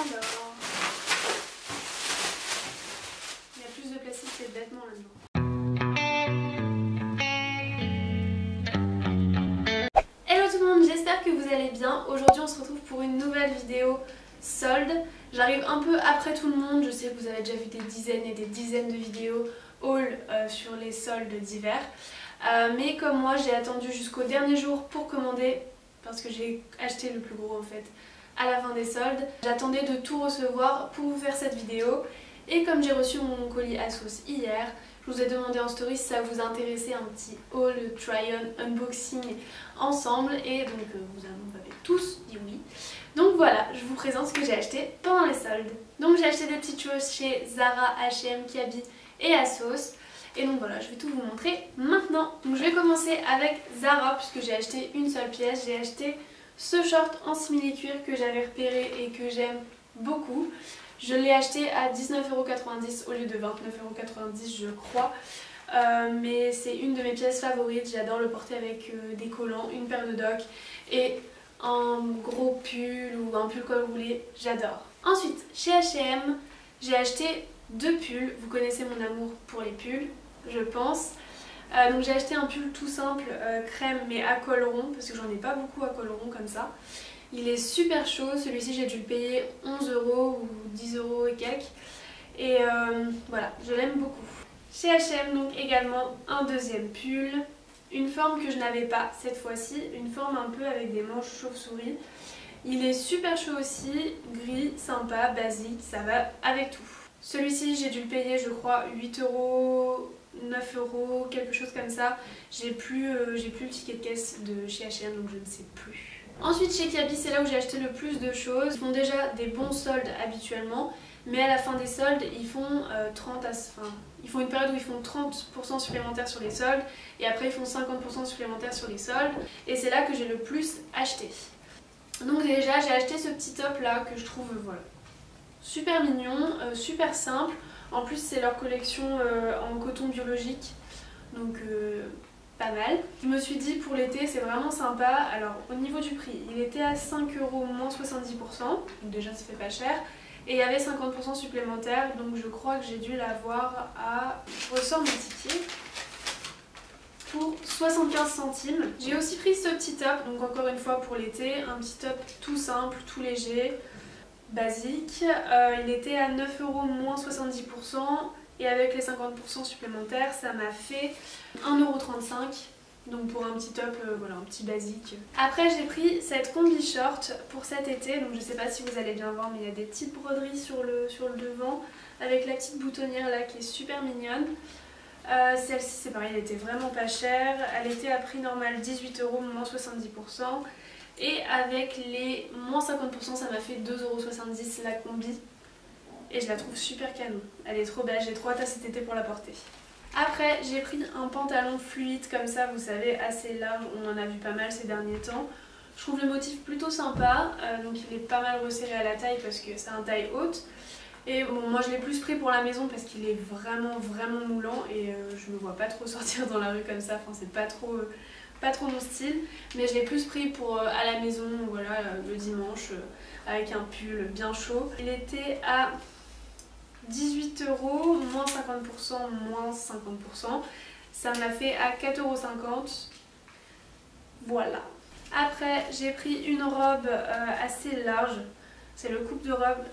Alors, il y a plus de plastique que de vêtements là-dedans. Hello tout le monde, j'espère que vous allez bien. Aujourd'hui on se retrouve pour une nouvelle vidéo solde. J'arrive un peu après tout le monde, je sais que vous avez déjà vu des dizaines et des dizaines de vidéos haul sur les soldes d'hiver. Mais comme moi j'ai attendu jusqu'au dernier jour pour commander parce que j'ai acheté le plus gros en fait à la fin des soldes. J'attendais de tout recevoir pour vous faire cette vidéo et comme j'ai reçu mon colis ASOS hier, je vous ai demandé en story si ça vous intéressait un petit haul, try-on, unboxing ensemble et donc vous avez tous dit oui. Donc voilà, je vous présente ce que j'ai acheté pendant les soldes. Donc j'ai acheté des petites choses chez Zara, H&M, Kaby et ASOS. Et donc voilà, je vais tout vous montrer maintenant. Donc je vais commencer avec Zara puisque j'ai acheté une seule pièce. J'ai acheté ce short en simili-cuir que j'avais repéré et que j'aime beaucoup. Je l'ai acheté à 19,90 € au lieu de 29,90 € je crois. Mais c'est une de mes pièces favorites. J'adore le porter avec des collants, une paire de docks et un gros pull ou un pull col roulé. J'adore. Ensuite, chez H&M, j'ai acheté deux pulls. Vous connaissez mon amour pour les pulls, je pense. Donc j'ai acheté un pull tout simple, crème mais à col rond parce que j'en ai pas beaucoup à col rond comme ça. Il est super chaud, celui-ci j'ai dû le payer 11 € ou 10 € et quelques. Et voilà, je l'aime beaucoup. Chez H&M donc également un deuxième pull, une forme que je n'avais pas cette fois-ci, une forme un peu avec des manches chauve-souris. Il est super chaud aussi, gris, sympa, basique, ça va avec tout. Celui-ci j'ai dû le payer je crois 8 €, 9 €, quelque chose comme ça. J'ai plus le ticket de caisse de chez H&M donc je ne sais plus. Ensuite chez Kaby c'est là où j'ai acheté le plus de choses. Ils font déjà des bons soldes habituellement, mais à la fin des soldes ils font ils font une période où ils font 30% supplémentaires sur les soldes et après ils font 50% supplémentaires sur les soldes et c'est là que j'ai le plus acheté. Donc déjà j'ai acheté ce petit top là que je trouve voilà super mignon, super simple. En plus c'est leur collection en coton biologique, donc pas mal. Je me suis dit pour l'été c'est vraiment sympa. Alors au niveau du prix, il était à 5 € moins 70%, donc déjà ça fait pas cher. Et il y avait 50% supplémentaires, donc je crois que j'ai dû l'avoir à... Je ressors mon ticket. Pour 75 centimes. J'ai aussi pris ce petit top, donc encore une fois pour l'été, un petit top tout simple, tout léger, basique. Il était à 9 € moins 70% et avec les 50% supplémentaires ça m'a fait 1,35 €. Donc pour un petit top, voilà, un petit basique. Après j'ai pris cette combi short pour cet été, donc je sais pas si vous allez bien voir mais il y a des petites broderies sur le devant avec la petite boutonnière là qui est super mignonne. Celle-ci c'est pareil, elle était vraiment pas chère, elle était à prix normal 18 € moins 70% et avec les moins 50% ça m'a fait 2,70 € la combi et je la trouve super canon, elle est trop belle, j'ai trop hâte à cet été pour la porter. Après j'ai pris un pantalon fluide comme ça, vous savez, assez large, on en a vu pas mal ces derniers temps. Je trouve le motif plutôt sympa, donc il est pas mal resserré à la taille parce que c'est un taille haute. Et bon, moi je l'ai plus pris pour la maison parce qu'il est vraiment moulant et je me vois pas trop sortir dans la rue comme ça, enfin c'est pas trop mon style. Mais je l'ai plus pris pour à la maison, voilà, le dimanche, avec un pull bien chaud. Il était à 18 €, moins 50%, moins 50%. Ça m'a fait à 4,50 €. Voilà. Après j'ai pris une robe assez large, c'est le coupe de robe.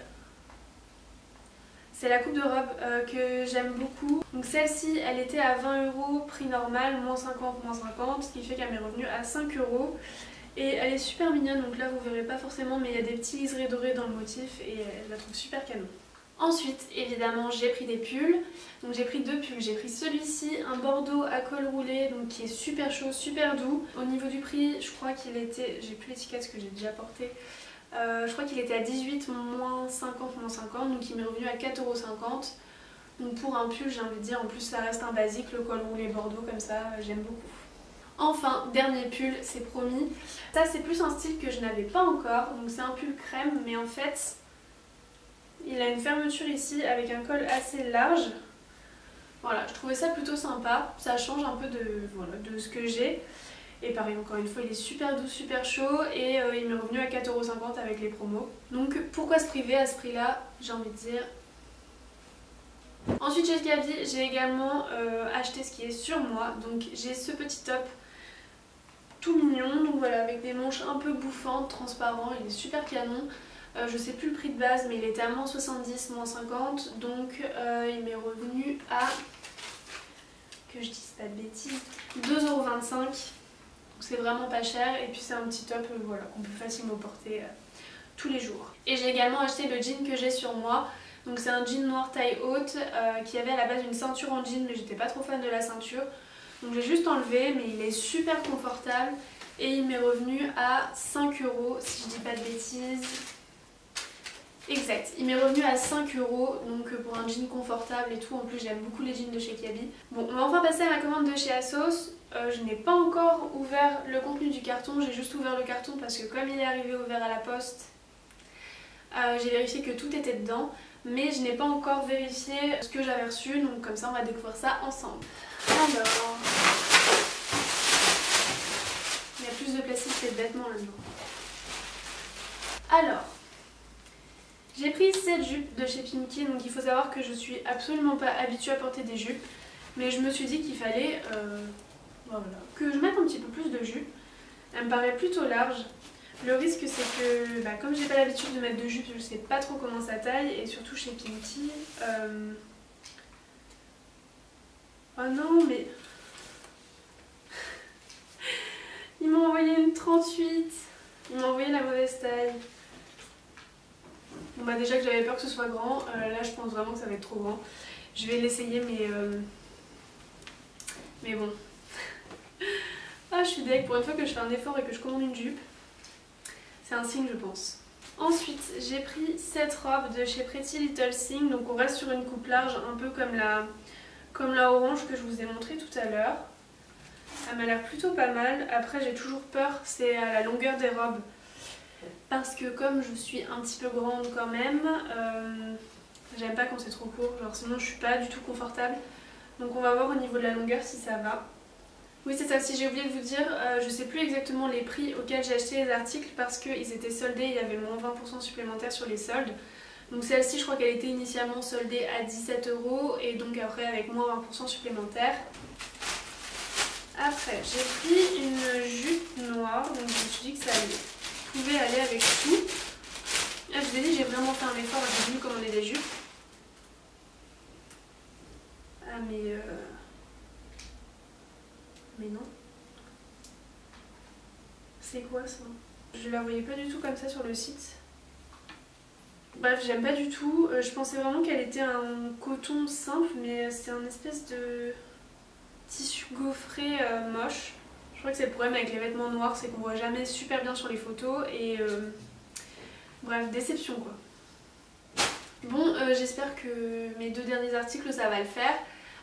C'est la coupe de robe que j'aime beaucoup. Donc celle-ci, elle était à 20 €, prix normal, moins 50, moins 50, ce qui fait qu'elle m'est revenue à 5 €. Et elle est super mignonne, donc là vous verrez pas forcément, mais il y a des petits liserés dorés dans le motif et je la trouve super canon. Ensuite, évidemment, j'ai pris des pulls. Donc j'ai pris deux pulls. J'ai pris celui-ci, un bordeaux à col roulé, donc qui est super chaud, super doux. Au niveau du prix, je crois qu'il était... J'ai plus l'étiquette, ce que j'ai déjà porté. Je crois qu'il était à 18, moins 50, moins 50, donc il m'est revenu à 4,50 €. Donc pour un pull, j'ai envie de dire, en plus ça reste un basique, le col roulé bordeaux comme ça, j'aime beaucoup. Enfin, dernier pull, c'est promis. Ça c'est plus un style que je n'avais pas encore, donc c'est un pull crème, mais en fait, il a une fermeture ici avec un col assez large. Voilà, je trouvais ça plutôt sympa, ça change un peu de, voilà, de ce que j'ai. Et pareil, encore une fois, il est super doux, super chaud et il m'est revenu à 4,50 € avec les promos. Donc pourquoi se priver à ce prix-là, j'ai envie de dire. Ensuite chez Gabi, j'ai également acheté ce qui est sur moi. Donc j'ai ce petit top tout mignon, donc voilà, avec des manches un peu bouffantes, transparent, il est super canon. Je sais plus le prix de base, mais il était à moins 70, moins 50, donc il m'est revenu à, que je dise pas de bêtises, 2,25 €. C'est vraiment pas cher et puis c'est un petit top voilà, qu'on peut facilement porter tous les jours. Et j'ai également acheté le jean que j'ai sur moi. Donc c'est un jean noir taille haute qui avait à la base une ceinture en jean, mais j'étais pas trop fan de la ceinture. Donc j'ai juste enlevé, mais il est super confortable et il m'est revenu à 5 € si je dis pas de bêtises. Exact, il m'est revenu à 5 €, donc pour un jean confortable et tout. En plus j'aime beaucoup les jeans de chez Gabi. Bon, on va enfin passer à ma commande de chez ASOS. Je n'ai pas encore ouvert le contenu du carton, j'ai juste ouvert le carton parce que comme il est arrivé ouvert à la poste, j'ai vérifié que tout était dedans. Mais je n'ai pas encore vérifié ce que j'avais reçu, donc comme ça on va découvrir ça ensemble. Alors, il y a plus de plastique que de vêtements là-dedans. Alors, j'ai pris cette jupe de chez Pimkie, donc il faut savoir que je suis absolument pas habituée à porter des jupes, mais je me suis dit qu'il fallait voilà, que je mette un petit peu plus de jupe. Elle me paraît plutôt large. Le risque c'est que, comme j'ai pas l'habitude de mettre de jupe, je sais pas trop comment ça taille, et surtout chez Pimkie. Oh non mais... Ils m'ont envoyé une 38, ils m'ont envoyé la mauvaise taille. Bon déjà que j'avais peur que ce soit grand, là je pense vraiment que ça va être trop grand. Je vais l'essayer mais bon. Ah je suis deg, pour une fois que je fais un effort et que je commande une jupe. C'est un signe je pense. Ensuite j'ai pris cette robe de chez Pretty Little Thing, donc on reste sur une coupe large un peu comme la orange que je vous ai montré tout à l'heure. Elle m'a l'air plutôt pas mal, après j'ai toujours peur, c'est à la longueur des robes. Parce que comme je suis un petit peu grande quand même, j'aime pas quand c'est trop court, genre sinon je suis pas du tout confortable. Donc on va voir au niveau de la longueur si ça va. Oui c'est ça, si j'ai oublié de vous dire, je sais plus exactement les prix auxquels j'ai acheté les articles parce qu'ils étaient soldés, il y avait moins 20% supplémentaires sur les soldes. Donc celle-ci je crois qu'elle était initialement soldée à 17 € et donc après avec moins 20% supplémentaires. Après j'ai pris une jupe noire, donc je me suis dit que ça pouvait aller avec tout. Là je vous ai dit j'ai vraiment fait un effort, j'ai voulu commander des jupes. Ah mais non. C'est quoi ça? Je la voyais pas du tout comme ça sur le site. Bref, j'aime pas du tout. Je pensais vraiment qu'elle était un coton simple, mais c'est un espèce de tissu gaufré moche. Je crois que c'est le problème avec les vêtements noirs, c'est qu'on voit jamais super bien sur les photos et bref, déception quoi. Bon, j'espère que mes deux derniers articles ça va le faire.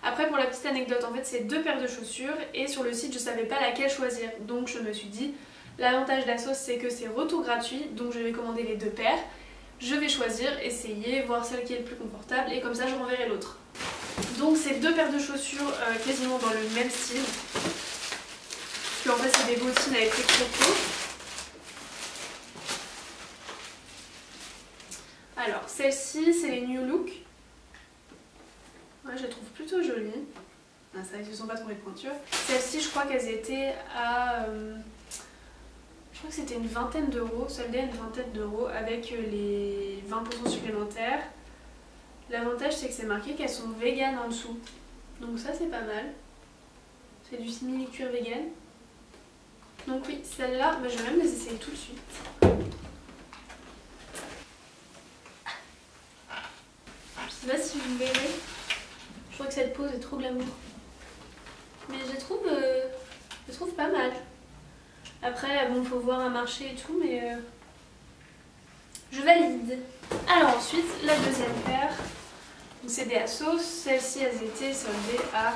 Après pour la petite anecdote, en fait c'est deux paires de chaussures et sur le site je savais pas laquelle choisir. Donc je me suis dit, l'avantage d'ASOS c'est que c'est retour gratuit, donc je vais commander les deux paires. Je vais choisir, essayer, voir celle qui est le plus confortable et comme ça je renverrai l'autre. Donc c'est deux paires de chaussures quasiment dans le même style. Parce qu'en fait c'est des bottines avec des crocos. Alors celle-ci c'est les New Look. Ouais, je les trouve plutôt jolies. Ah, ça, ils ne se sont pas trouvés de pointure. Celles-ci, je crois qu'elles étaient à... je crois que c'était une vingtaine d'euros, soldées à une vingtaine d'euros avec les 20% supplémentaires. L'avantage, c'est que c'est marqué qu'elles sont vegan en dessous. Donc ça, c'est pas mal. C'est du simili-cuir vegan. Donc oui, celles-là, je vais même les essayer tout de suite. Je sais pas si vous me verrez. Je crois que cette pose est trop glamour. Mais je trouve pas mal. Après, bon, faut voir un marché et tout, mais je valide. Alors ensuite, la deuxième paire. C'est des ASOS. Celles-ci, elles étaient soldées à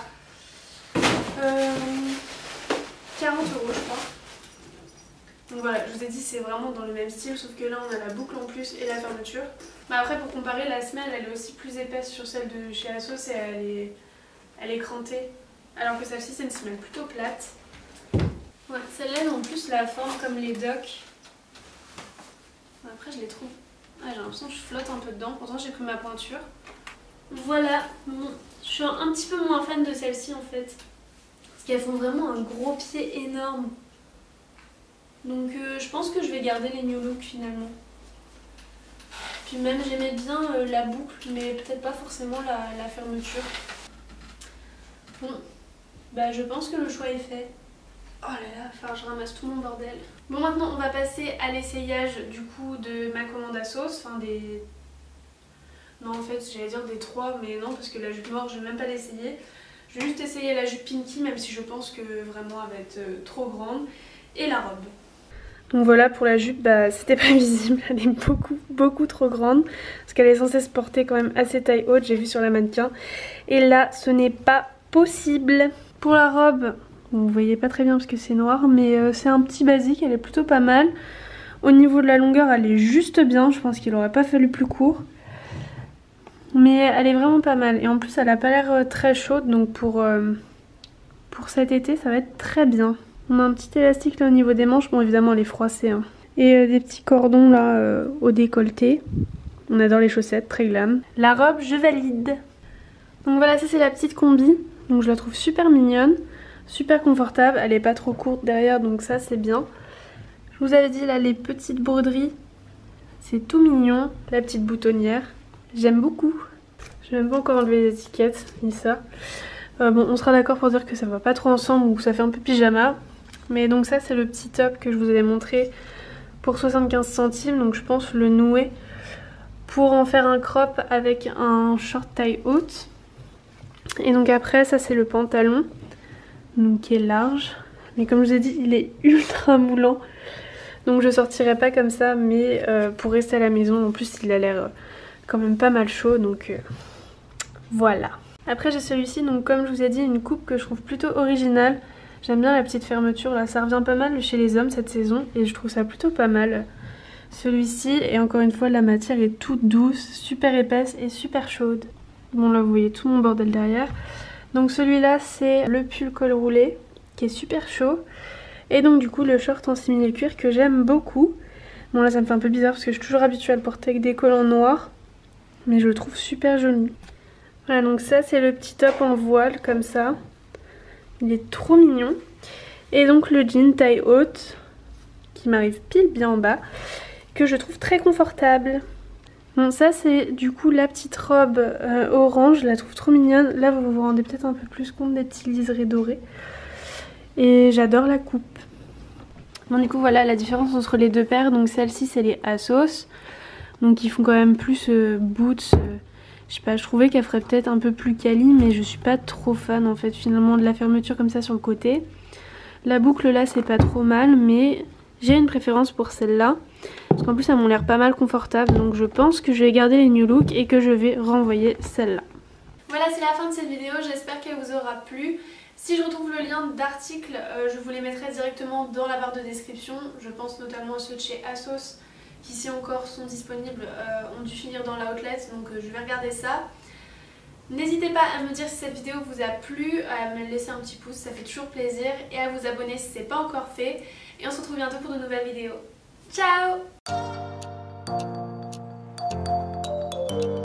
40 € je crois. Donc voilà, je vous ai dit c'est vraiment dans le même style, sauf que là on a la boucle en plus et la fermeture. Mais après pour comparer, la semelle elle est aussi plus épaisse sur celle de chez ASOS et elle est crantée. Alors que celle-ci c'est une semelle plutôt plate. Ouais, celle-là en plus la forme comme les docks. Après je les trouve... Ah, j'ai l'impression que je flotte un peu dedans, pourtant j'ai pris ma pointure. Voilà, bon, je suis un petit peu moins fan de celle-ci en fait. Parce qu'elles font vraiment un gros pied énorme. Donc je pense que je vais garder les New Look finalement. Puis même j'aimais bien la boucle, mais peut-être pas forcément la fermeture. Bon, bah je pense que le choix est fait. Oh là là, il va falloir que je ramasse tout mon bordel. Bon, maintenant on va passer à l'essayage du coup de ma commande à sauce. Enfin des... Non en fait j'allais dire des 3, mais non parce que la jupe noire je vais même pas l'essayer. Je vais juste essayer la jupe Pinky même si je pense que vraiment elle va être trop grande. Et la robe. Donc voilà pour la jupe, bah c'était pas visible, elle est beaucoup trop grande. Parce qu'elle est censée se porter quand même assez taille haute, j'ai vu sur la mannequin. Et là ce n'est pas possible. Pour la robe, bon, vous voyez pas très bien parce que c'est noir, mais c'est un petit basique, elle est plutôt pas mal. Au niveau de la longueur elle est juste bien, je pense qu'il aurait pas fallu plus court. Mais elle est vraiment pas mal et en plus elle a pas l'air très chaude, donc pour cet été ça va être très bien. On a un petit élastique là au niveau des manches, bon évidemment elle est froissée hein. Et des petits cordons là au décolleté. On adore les chaussettes, très glam. La robe je valide. Donc voilà, ça c'est la petite combi, donc je la trouve super mignonne, super confortable, elle est pas trop courte derrière donc ça c'est bien. Je vous avais dit là les petites broderies, c'est tout mignon, la petite boutonnière, j'aime beaucoup. Je vais même pas encore enlever les étiquettes, ni ça. Bon, on sera d'accord pour dire que ça va pas trop ensemble ou que ça fait un peu pyjama. Mais donc ça c'est le petit top que je vous avais montré pour 75 centimes. Donc je pense le nouer pour en faire un crop avec un short taille haute. Et donc après ça c'est le pantalon, donc qui est large. Mais comme je vous ai dit il est ultra moulant. Donc je sortirai pas comme ça, mais pour rester à la maison. En plus il a l'air quand même pas mal chaud, donc voilà. Après j'ai celui-ci, donc comme je vous ai dit, une coupe que je trouve plutôt originale. J'aime bien la petite fermeture là, ça revient pas mal chez les hommes cette saison et je trouve ça plutôt pas mal. Celui-ci, et encore une fois la matière est toute douce, super épaisse et super chaude. Bon là vous voyez tout mon bordel derrière. Donc celui-là c'est le pull col roulé qui est super chaud. Et donc du coup le short en simili cuir que j'aime beaucoup. Bon là ça me fait un peu bizarre parce que je suis toujours habituée à le porter avec des collants noirs. Mais je le trouve super joli. Voilà, donc ça c'est le petit top en voile comme ça. Il est trop mignon. Et donc le jean taille haute qui m'arrive pile bien en bas, que je trouve très confortable. Bon ça c'est du coup la petite robe orange, je la trouve trop mignonne. Là vous vous rendez peut-être un peu plus compte des petits liserés dorés. Et j'adore la coupe. Bon du coup voilà la différence entre les deux paires. Donc celle-ci c'est les Asos. Donc ils font quand même plus boots. Je sais pas, je trouvais qu'elle ferait peut-être un peu plus quali, mais je suis pas trop fan en fait finalement de la fermeture comme ça sur le côté. La boucle là c'est pas trop mal, mais j'ai une préférence pour celle-là. Parce qu'en plus elles m'ont l'air pas mal confortables, donc je pense que je vais garder les New Look et que je vais renvoyer celle-là. Voilà, c'est la fin de cette vidéo, j'espère qu'elle vous aura plu. Si je retrouve le lien d'article, je vous les mettrai directement dans la barre de description. Je pense notamment à ceux de chez Asos, qui si encore sont disponibles, ont dû finir dans l'outlet, donc je vais regarder ça. N'hésitez pas à me dire si cette vidéo vous a plu, à me laisser un petit pouce, ça fait toujours plaisir, et à vous abonner si ce n'est pas encore fait. Et on se retrouve bientôt pour de nouvelles vidéos. Ciao!